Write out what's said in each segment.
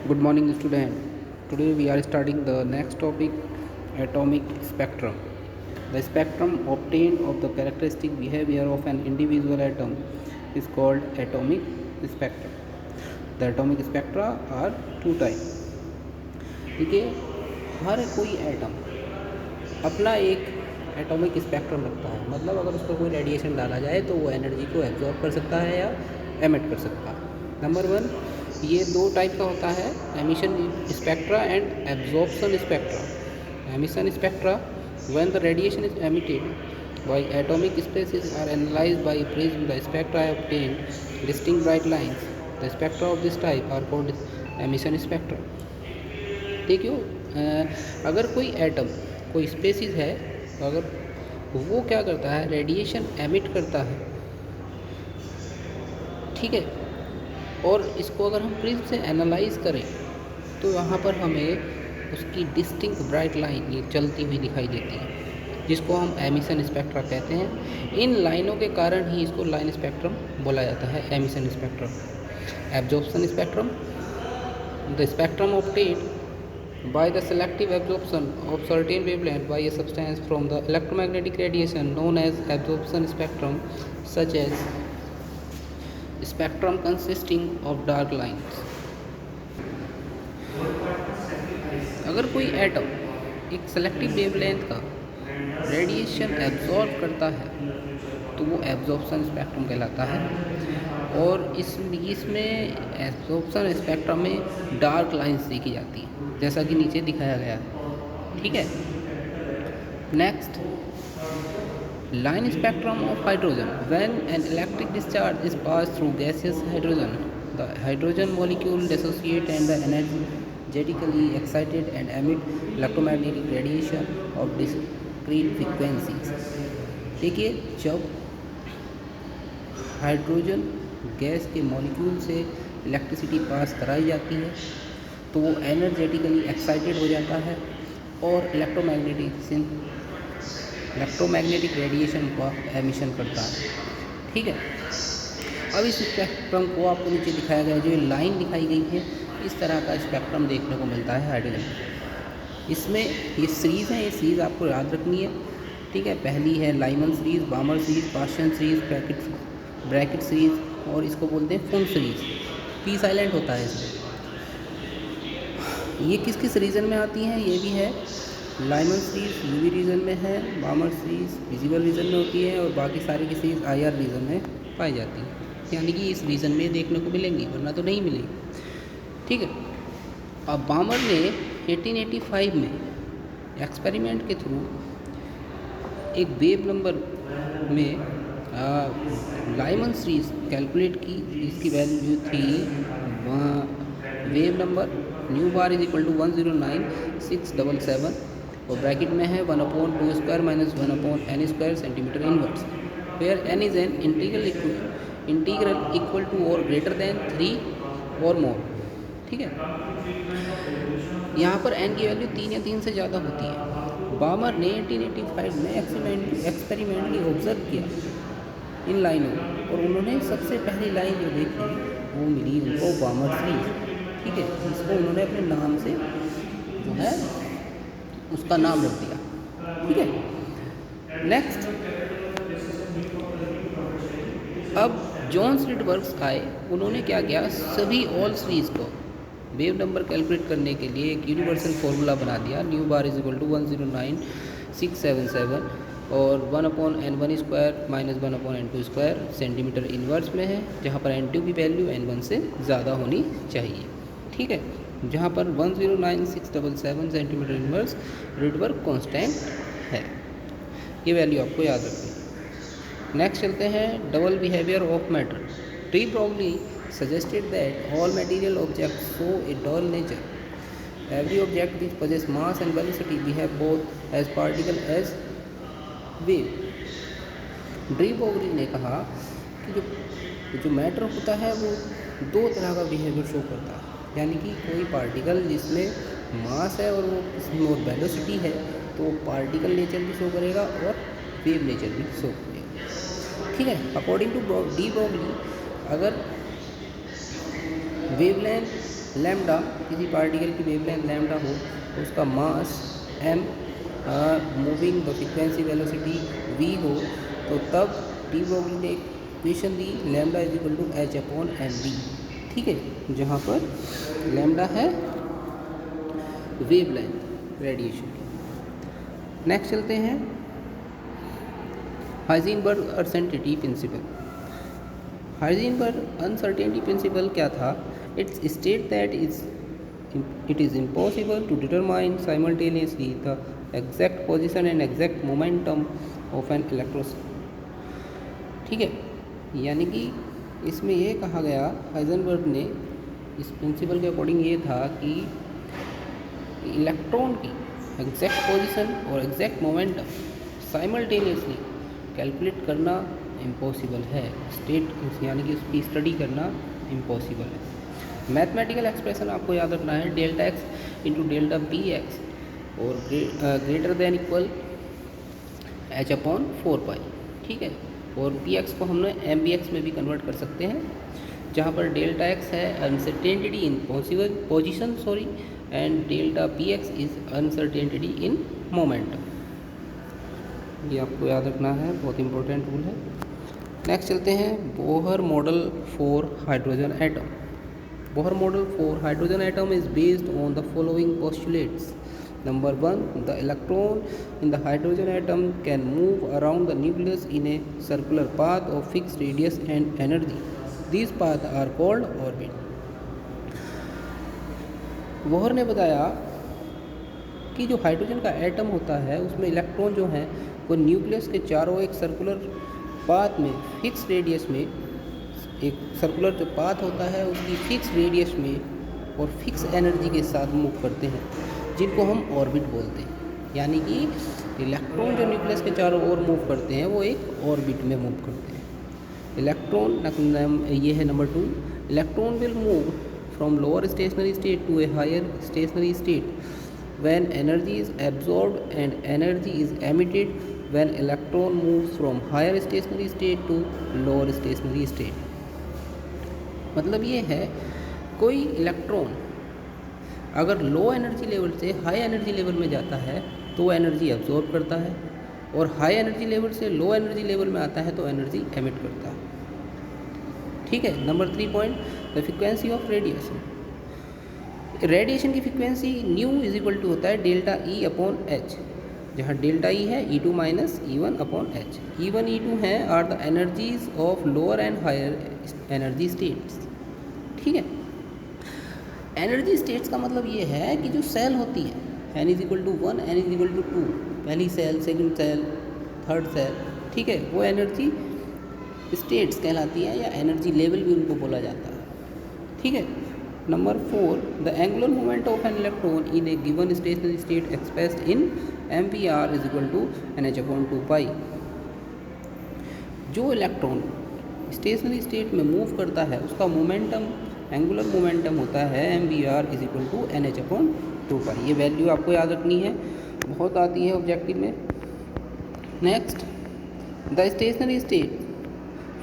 Good morning, student. Today we are starting the next topic, atomic spectrum. The spectrum obtained of the characteristic behavior of an individual atom is called atomic spectrum. The atomic spectra are two types. ठीक है, हर कोई atom अपना एक atomic spectrum रखता है, मतलब अगर उस पर कोई रेडिएशन डाला जाए तो वो एनर्जी को एब्जॉर्ब कर सकता है या एमिट कर सकता है। नंबर वन, ये दो टाइप का होता है, emission spectra and absorption spectra. Emission spectra, when the radiation is emitted by atomic species are analyzed by prism, the spectra obtained distinct bright lines. The spectra of this type are called emission spectra. ठीक है, अगर कोई atom कोई species है तो अगर वो क्या करता है, रेडिएशन एमिट करता है, ठीक है, और इसको अगर हम प्रिज्म से एनालाइज करें तो यहाँ पर हमें उसकी डिस्टिंक्ट ब्राइट लाइन ये चलती हुई दिखाई देती है, जिसको हम एमिशन स्पेक्ट्रा कहते हैं। इन लाइनों के कारण ही इसको लाइन स्पेक्ट्रम बोला जाता है, emission spectrum. Absorption spectrum, the spectrum obtained by the selective absorption of certain wavelength by a substance from the electromagnetic radiation known as absorption spectrum, such as spectrum consisting of dark lines. अगर कोई atom एक selective wavelength का radiation absorb करता है तो वो absorption spectrum कहलाता है, और इसमें एब्जॉर्प्शन स्पेक्ट्रम में डार्क लाइंस देखी जाती हैं, जैसा कि नीचे दिखाया गया है। ठीक है, next, line spectrum of hydrogen. When an electric discharge is pass through gaseous hydrogen, the hydrogen molecule dissociate and the energetically excited and emit electromagnetic radiation of discrete frequencies. देखिए, जब हाइड्रोजन गैस के molecule से electricity pass कराई जाती है तो वो energetically excited हो जाता है और इलेक्ट्रोमैग्नेटिक रेडिएशन का एमिशन करता है। ठीक है, अब इस स्पेक्ट्रम को आपको नीचे दिखाया गया, जो लाइन दिखाई गई है, इस तरह का स्पेक्ट्रम देखने को मिलता है हाइड्रोजन। इसमें ये सीरीज़ है, ये सीरीज़ आपको याद रखनी है। ठीक है, पहली है Lyman series, Balmer series, Paschen series, bracket series, और इसको बोलते हैं फुन सीरीज़। पी साइलेंट होता है इसमें। ये किस किस रीजन में आती हैं, ये भी है, लाइमन सीरीज़ यूवी रीजन में है, बामर सीरीज़ विजिबल रीजन में होती है, और बाकी सारी की सीरीज़ आईआर रीजन में पाई जाती है, यानी कि इस रीजन में देखने को मिलेंगी, वरना तो नहीं मिलेगी। ठीक है, अब बामर ने 1885 में एक्सपेरिमेंट के थ्रू एक वेव नंबर में लाइमन सीरीज़ कैलकुलेट की, इसकी वैल्यू थी wave number nu bar is equal to 109677, और ब्रैकेट में है 1/2² - 1/n² centimetre inverse, where n is an integral equal to और ग्रेटर देन 3 और मोर। ठीक है, यहाँ पर n की वैल्यू 3 या 3 से ज़्यादा होती है। बामर ने 1885 में एक्सपेरिमेंटली ऑब्जर्व किया इन लाइनों, और उन्होंने सबसे पहली लाइन जो देखी वो मिली उनको बामर सीरीज़। ठीक है, इसको उन्होंने अपने नाम से जो है उसका नाम रख दिया। ठीक है, नेक्स्ट, अब जॉन रिडवर्क्स आए, उन्होंने क्या किया, सभी ऑल सीरीज़ को वेव नंबर कैलकुलेट करने के लिए एक यूनिवर्सल फार्मूला बना दिया, nu bar is equal to 109677, और 1/n1² - 1/n2² सेंटीमीटर इन्वर्स में है, जहाँ पर n2 की वैल्यू n1 से ज़्यादा होनी चाहिए। ठीक है, जहाँ पर 109677 सेंटीमीटर इन्वर्स रिडवर्क कांस्टेंट है, ये वैल्यू आपको याद रखनी है। नेक्स्ट चलते हैं, double behaviour of matter. De Broglie suggested that all material objects show a dual nature. Every object which possesses mass and velocity behave both as particle as wave. De Broglie ने कहा कि जो matter होता है वो दो तरह का बिहेवियर शो करता है, यानी कि कोई पार्टिकल जिसमें मास है और वो इसमें और वेलोसिटी है तो पार्टिकल नेचर भी शो करेगा और वेव नेचर भी शो करेगा। ठीक है, अकॉर्डिंग टू डी ब्रॉगली, अगर वेवलेंथ लैम्डा, किसी पार्टिकल की वेवलेंथ लैम्डा हो तो उसका mass m, moving the frequency velocity v हो, तो तब डी ब्रोगली ने इक्वेशन दी lambda is equal to H upon M V. ठीक है, जहाँ पर लैम्डा है वेवलेंथ रेडिएशन की। नेक्स्ट चलते हैं Heisenberg uncertainty principle. Heisenberg uncertainty principle क्या था? It's state that it is impossible to determine simultaneously the exact position and exact momentum of an electron। ठीक है, यानी कि इसमें ये कहा गया हाइजेनबर्ग ने, इस प्रिंसिपल के अकॉर्डिंग ये था कि इलेक्ट्रॉन की एग्जैक्ट पोजीशन और एग्जैक्ट मोमेंटम साइमल्टेनियसली कैलकुलेट करना इम्पॉसिबल है, स्टेट यानी कि उसकी स्टडी करना इम्पॉसिबल है। मैथमेटिकल एक्सप्रेशन आपको याद रखना है delta X into delta P X और greater than equal H upon 4 pi. ठीक है, और पी एक्स को हमने एम बी एक्स में भी कन्वर्ट कर सकते हैं, जहाँ पर डेल्टा एक्स है uncertainty in position and delta P x is uncertainty in momentum. ये आपको याद रखना है, बहुत इंपॉर्टेंट रूल है। नेक्स्ट चलते हैं Bohr model for hydrogen atom. Bohr model for hydrogen atom is based on the following postulates. Number 1, the electron in the hydrogen atom can move around the nucleus in a circular path of fixed radius and energy. These paths are called orbit. Bohr ने बताया कि जो hydrogen का atom होता है उसमें electron जो है वो न्यूक्लियस के चारों एक सर्कुलर पाथ में फिक्स रेडियस में, एक सर्कुलर जो पाथ होता है उसकी फिक्स रेडियस में और फिक्स एनर्जी के साथ मूव करते हैं, जिनको हम ऑर्बिट बोलते हैं। यानी कि इलेक्ट्रॉन जो न्यूक्लियस के चारों ओर मूव करते हैं वो एक ऑर्बिट में मूव करते हैं। इलेक्ट्रॉन, ये है number 2, electron will move from lower stationary state to a higher stationary state when energy is absorbed and energy is emitted when electron moves from higher stationary state to lower stationary state. मतलब ये है, कोई electron अगर low energy level से high energy level में जाता है तो वो एनर्जी एब्जॉर्ब करता है, और हाई एनर्जी लेवल से लो एनर्जी लेवल में आता है तो एनर्जी एमिट करता है। ठीक है, number 3 point, the frequency of radiation. Radiation की frequency nu is equal to होता है डेल्टा ई अपॉन एच, जहाँ डेल्टा ई है E2 minus E1 upon H. E1 E2 हैं are the energies of lower and higher energy states. ठीक है, energy states का मतलब ये है कि जो सेल होती है n is equal to 1, n is equal to 2, पहली cell, second cell, third cell, ठीक है, वो एनर्जी स्टेट्स कहलाती है या एनर्जी लेवल भी उनको बोला जाता है। ठीक है, number 4, the angular moment of an electron in a given stationary state expressed in MPR is equal to NH upon 2 pi. जो इलेक्ट्रॉन स्टेशनरी स्टेट में मूव करता है उसका मोमेंटम, एंगुलर मोमेंटम होता है MPR is equal to NH upon 2 pi. ये value आपको याद रखनी है, बहुत आती है ऑब्जेक्टिव में। Next, the stationary state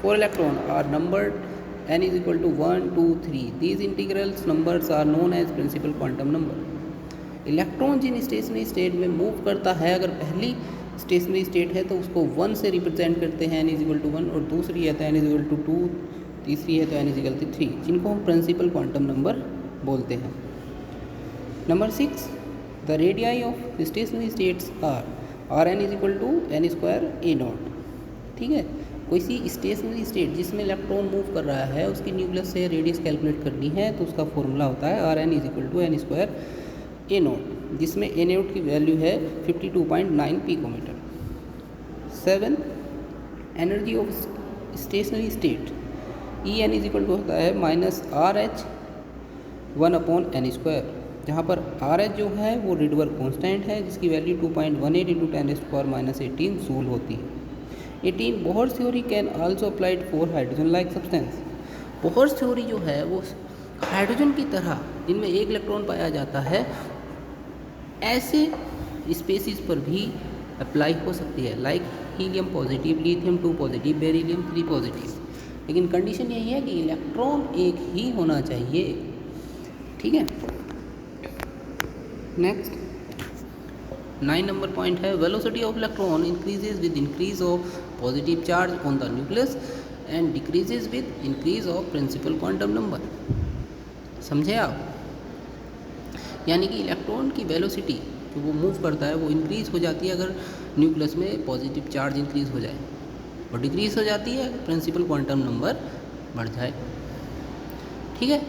for electron are numbered n is equal to 1, 2, 3. These integral numbers are known as principal quantum number. Electron जिन स्टेशनरी स्टेट में मूव करता है, अगर पहली स्टेशनरी स्टेट है तो उसको 1 से रिप्रेजेंट करते हैं n is equal to 1, और दूसरी है तो n is equal to 2, तीसरी है तो n is equal to 3, जिनको हम प्रिंसिपल क्वांटम नंबर बोलते हैं। Number 6, the radii of stationary states are n is equal to n square a nought. ठीक है, कोई सी स्टेशनरी स्टेट जिसमें इलेक्ट्रॉन मूव कर रहा है उसकी न्यूक्लियस से रेडियस कैलकुलेट करनी है तो उसका फॉर्मूला होता है R N is equal to N square A nought, जिसमें ए नोट की वैल्यू है 52.9 picometre. 7, energy of stationary state E N is equal to होता है minus R H 1 upon N square, जहाँ पर आर एच जो है वो रिडवर कॉन्स्टेंट है जिसकी वैल्यू 2.18 इंटू 10⁻⁻18 जूल होती है। 18, Bohr's theory can also applied for hydrogen like substance. Bohr's theory जो है वो हाइड्रोजन की तरह जिनमें एक इलेक्ट्रॉन पाया जाता है ऐसे स्पेसिस पर भी अप्लाई हो सकती है, like helium positive, lithium 2 positive, beryllium 3 positive. लेकिन कंडीशन यही है कि इलेक्ट्रॉन एक ही होना चाहिए। ठीक है। नेक्स्ट 9 नंबर पॉइंट है velocity of electron increases with increase of positive charge on the nucleus and decreases with increase of principal quantum number. समझे आप? यानी कि इलेक्ट्रॉन की वेलोसिटी जो वो मूव करता है वो इंक्रीज हो जाती है अगर न्यूक्लियस में पॉजिटिव चार्ज इंक्रीज हो जाए, और डिक्रीज हो जाती है अगर प्रिंसिपल क्वांटम नंबर बढ़ जाए। ठीक है।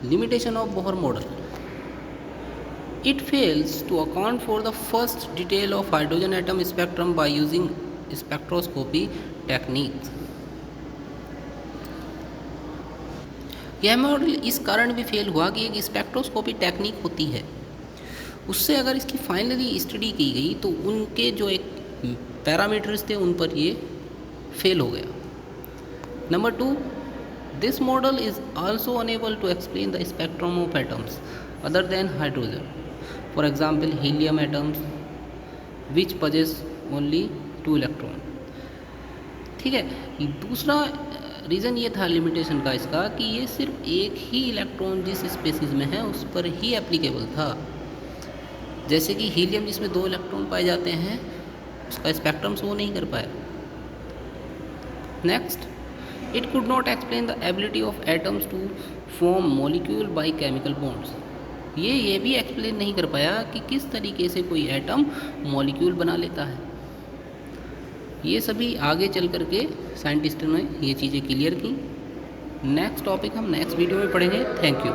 Limitation of Bohr model, it fails to account for the first detail of hydrogen atom spectrum by using spectroscopy techniques। यह मॉडल इस कारण भी फेल हुआ कि एक स्पेक्ट्रोस्कोपी टेक्निक होती है, उससे अगर इसकी फाइनली स्टडी की गई तो उनके जो एक पैरामीटर्स थे उन पर ये फेल हो गया। Number 2, this model is also unable to explain the spectrum of atoms other than hydrogen, for example helium atoms which possess only 2 electron। ठीक है। दूसरा रीज़न ये था लिमिटेशन का इसका कि ये सिर्फ एक ही इलेक्ट्रॉन जिस स्पेसीज में है उस पर ही एप्लीकेबल था। जैसे कि हीलियम जिसमें 2 इलेक्ट्रॉन पाए जाते हैं उसका स्पेक्ट्रम शो नहीं कर पाया। Next, it could not explain the ability of atoms to form molecule by chemical bonds. ये भी एक्सप्लेन नहीं कर पाया कि किस तरीके से कोई एटम मॉलिक्यूल बना लेता है। ये सभी आगे चल कर के साइंटिस्टों ने ये चीज़ें क्लियर की। नेक्स्ट टॉपिक हम नेक्स्ट वीडियो में पढ़ेंगे। Thank you.